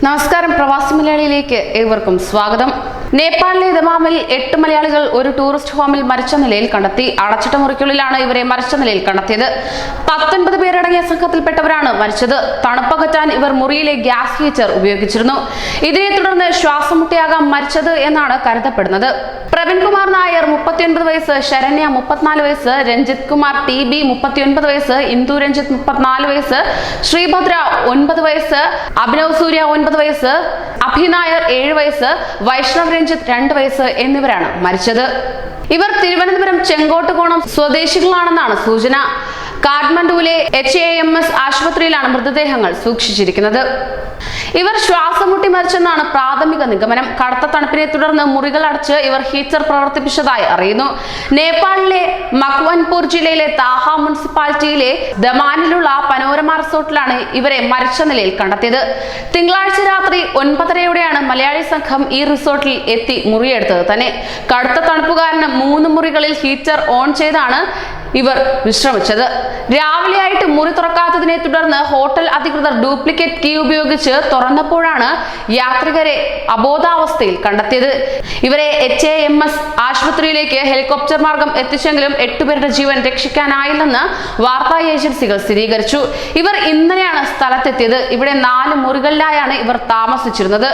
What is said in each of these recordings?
നമസ്കാരം, പ്രവാസി മലയാളിയിലേക്ക് ഏവർക്കും സ്വാഗതം. നേപ്പാളിലെ ദമാമിൽ 8 മലയാളികൾ ഒരു ടൂറിസ്റ്റ് ഹോമിൽ മരിച്ച നിലയിൽ കണ്ടെത്തി. അടച്ചിട്ട മുറിക്കുള്ളിലാണ് ഇവരെ മരിച്ച നിലയിൽ കണ്ടെത്തിയത്. 19 പേരടങ്ങിയ സംഘത്തിൽപ്പെട്ടവരാണ് മരിച്ചത്. തണുപ്പകറ്റാൻ ഇവർ മുറിയിലെ ഗ്യാസ് ഹീറ്റർ ഉപയോഗിച്ചിരുന്നു. ഇതിനെ തുടർന്ന് ശ്വാസം മുട്ടിയാകാം മരിച്ചത് എന്നാണ് കരുതപ്പെടുന്നത്. പ്രവീൺകുമാർ നായർ 39 വയസ്സ്, ശരണ്യ 34 വയസ്സ്, രഞ്ജിത് കുമാർ TB 39 വയസ്സ്, ഇന്ദു രഞ്ജിത്ത് 34 വയസ്സ്, ശ്രീഭദ്ര 9 വയസ്സ്, അഭിനവ് സൂര്യ 9 വയസ്സ്, അഭിനായർ 7 വയസ്സ്, വൈഷ്ണവ് രഞ്ജിത്ത് 2 വയസ്സ് എന്നിവരാണ് മരിച്ചത്. ഇവർ തിരുവനന്തപുരം ചെങ്കോട്ടുകോണം സ്വദേശികളാണെന്നാണ് സൂചന. കാഠ്മണ്ഡുവിലെ HAMS ആശുപത്രിയിലാണ് മൃതദേഹങ്ങൾ സൂക്ഷിച്ചിരിക്കുന്നത്. ഇവർ ശ്വാസം മുട്ടി മരിച്ചെന്നാണ് പ്രാഥമിക നിഗമനം. കടുത്ത തണുപ്പിനെ തുടർന്ന് മുറികൾ അടച്ച് ഇവർ ഹീറ്റർ പ്രവർത്തിപ്പിച്ചതായി അറിയുന്നു. നേപ്പാളിലെ മക്വാൻപൂർ ജില്ലയിലെ താഹ മുനിസിപ്പാലിറ്റിയിലെ ദമാനിലുള്ള പനോരമ റിസോർട്ടിലാണ് ഇവരെ മരിച്ച നിലയിൽ കണ്ടെത്തിയത്. തിങ്കളാഴ്ച രാത്രി 9:30യോടെയാണ് മലയാളി സംഘം ഈ റിസോർട്ടിൽ എത്തി മുറിയെടുത്തത് തന്നെ. കടുത്ത തണുപ്പ് കാരണം 3 മുറികളിൽ ഹീറ്റർ ഓൺ ചെയ്താണ് ഇവർ വിശ്രമിച്ചത്. രാവിലെയായിട്ട് മുറി തുറക്കാത്തതിനെ തുടർന്ന് ഹോട്ടൽ അധികൃതർ ഡ്യൂപ്ലിക്കേറ്റ് കീ ഉപയോഗിച്ച് തുറന്നപ്പോഴാണ് യാത്രികരെ അബോധാവസ്ഥയിൽ കണ്ടെത്തിയത്. ഇവരെ HAMS ആശുപത്രിയിലേക്ക് ഹെലികോപ്റ്റർ മാർഗം എത്തിച്ചെങ്കിലും 8 പേരുടെ ജീവൻ രക്ഷിക്കാനായില്ലെന്ന് വാർത്താ ഏജൻസികൾ സ്ഥിരീകരിച്ചു. ഇവർ ഇന്നലെയാണ് സ്ഥലത്തെത്തിയത്. ഇവിടെ 4 മുറികളിലായാണ് ഇവർ താമസിച്ചിരുന്നത്.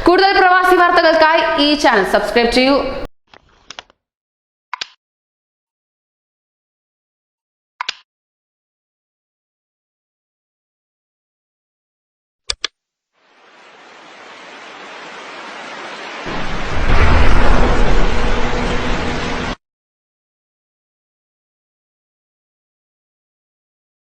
കൂടുതൽ പ്രവാസി വാർത്തകൾക്കായി ഈ ചാനൽ സബ്സ്ക്രൈബ് ചെയ്യൂ.